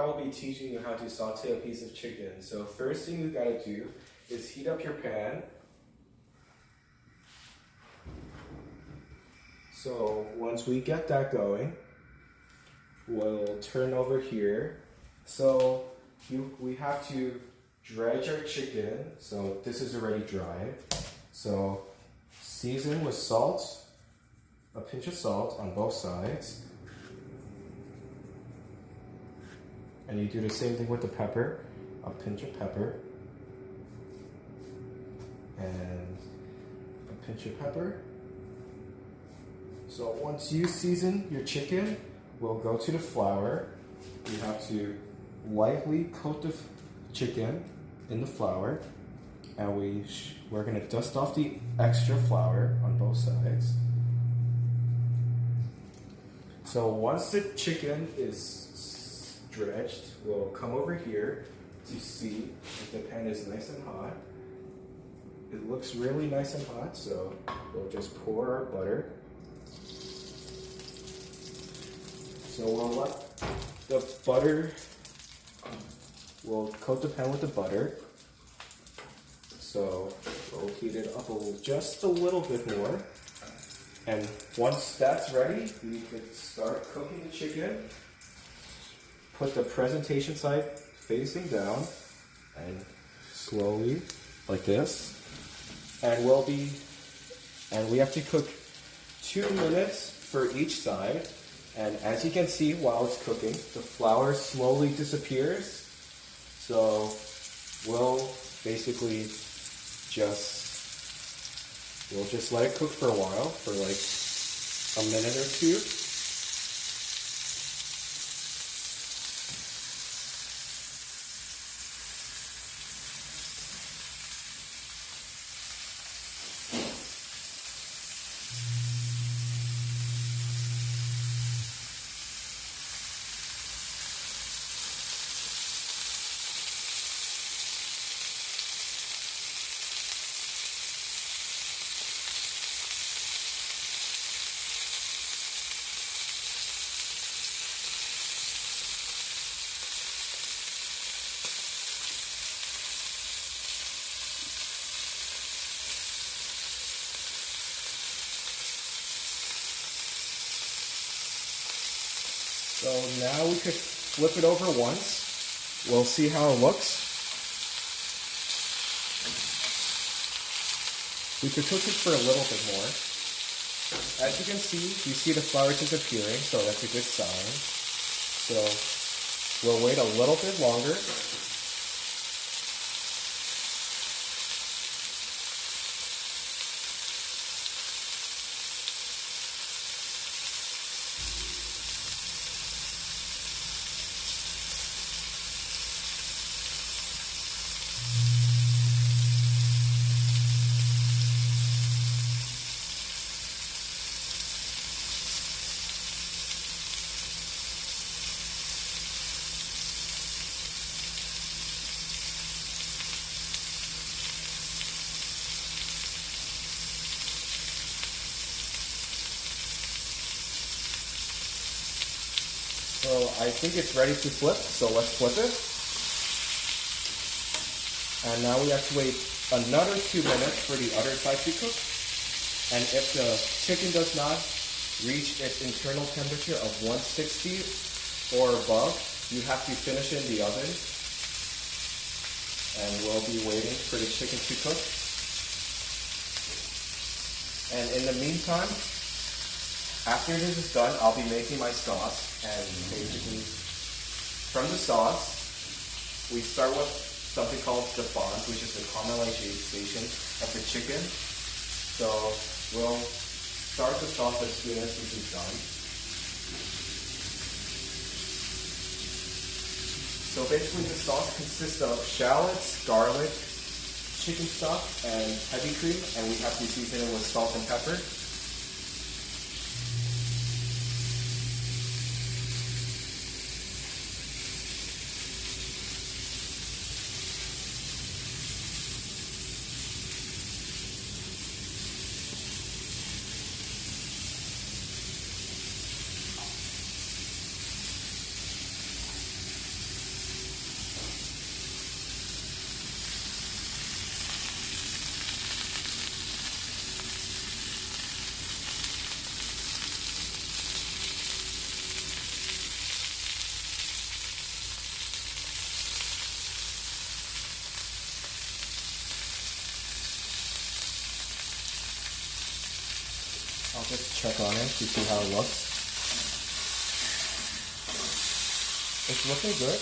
I will be teaching you how to saute a piece of chicken. So first thing you gotta do is heat up your pan. So once we get that going, we'll turn over here. So we have to dredge our chicken. So this is already dry. So season with salt, a pinch of salt on both sides. And you do the same thing with the pepper, a pinch of pepper, and a pinch of pepper. So once you season your chicken, we'll go to the flour. You have to lightly coat the chicken in the flour, and we're gonna dust off the extra flour on both sides. So once the chicken is dredged, we'll come over here to see if the pan is nice and hot. It looks really nice and hot, so we'll just pour our butter. So we'll let the butter, we'll coat the pan with the butter. So we'll heat it up just a little bit more. And once that's ready, we can start cooking the chicken. Put the presentation side facing down and slowly like this. And we have to cook 2 minutes for each side. And as you can see while it's cooking, the flour slowly disappears. So we'll basically we'll just let it cook for a while, for like a minute or two. So now we could flip it over once. We'll see how it looks. We could cook it for a little bit more. As you can see, you see the flour disappearing, so that's a good sign. So we'll wait a little bit longer. So I think it's ready to flip, so let's flip it. And now we have to wait another 2 minutes for the other side to cook. And if the chicken does not reach its internal temperature of 160 or above, you have to finish in the oven. And we'll be waiting for the chicken to cook. And in the meantime, after this is done, I'll be making my sauce. And basically, from the sauce, we start with something called the fond, which is the caramelization of the chicken. So we'll start the sauce as soon as this is done. So basically, the sauce consists of shallots, garlic, chicken stock, and heavy cream, and we have to season it with salt and pepper. I'll just check on it to see how it looks. It's looking good.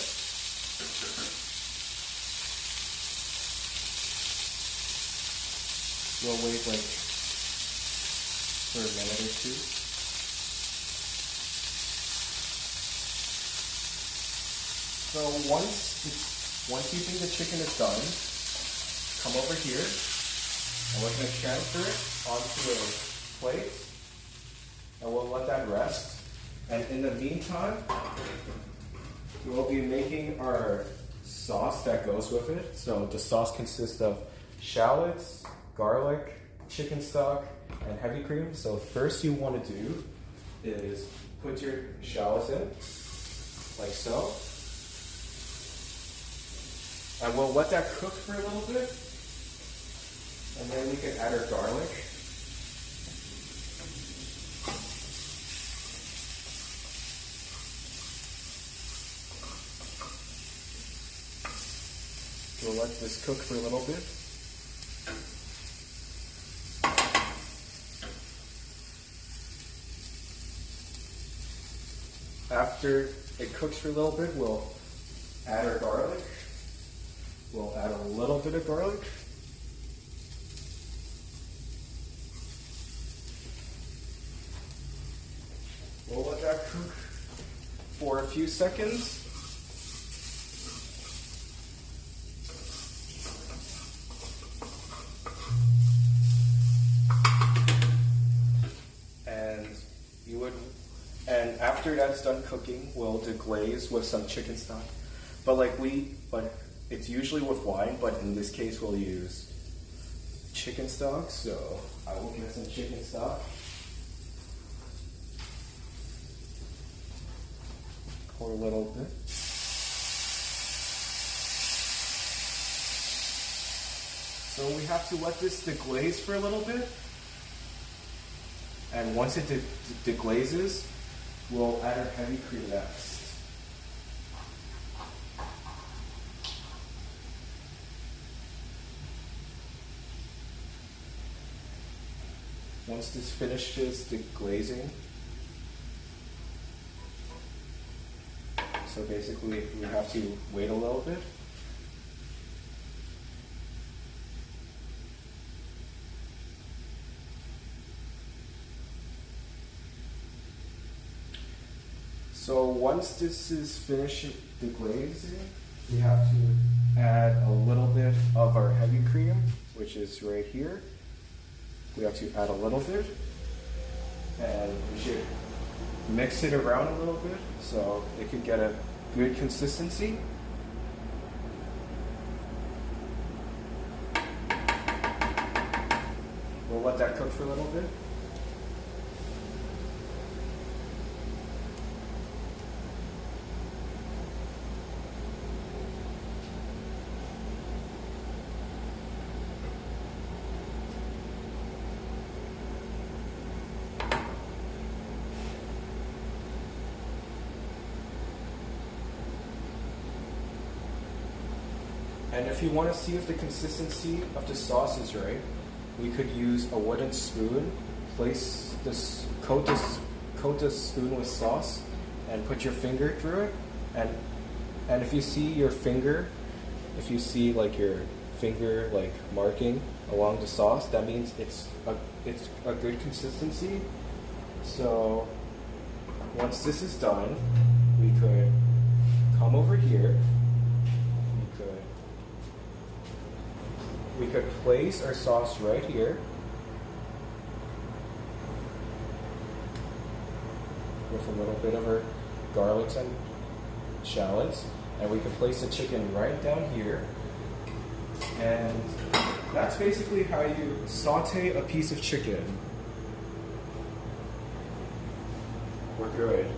We'll wait like for a minute or two. So once you think the chicken is done, come over here and we're going to transfer it onto a plate and we'll let that rest. And in the meantime, we'll be making our sauce that goes with it. So the sauce consists of shallots, garlic, chicken stock, and heavy cream. So first you want to do is put your shallots in, like so. And we'll let that cook for a little bit. And then we can add our garlic. We'll let this cook for a little bit. After it cooks for a little bit, we'll add our garlic. We'll add a little bit of garlic. We'll let that cook for a few seconds. And after that's done cooking, we'll deglaze with some chicken stock. But it's usually with wine, but in this case we'll use chicken stock. So I will get some chicken stock. Pour a little bit. So we have to let this deglaze for a little bit. And once it deglazes, we'll add our heavy cream next. Once this finishes deglazing, so basically we have to wait a little bit. So once this is finished deglazing, we have to add a little bit of our heavy cream, which is right here. We have to add a little bit, and we should mix it around a little bit so it can get a good consistency. We'll let that cook for a little bit. And if you want to see if the consistency of the sauce is right, we could use a wooden spoon, coat this spoon with sauce, and put your finger through it. And if you see your finger, if you see like your finger like marking along the sauce, that means it's a good consistency. So once this is done, we could come over here. We could place our sauce right here with a little bit of our garlics and shallots, and we could place the chicken right down here. And that's basically how you saute a piece of chicken. We're good.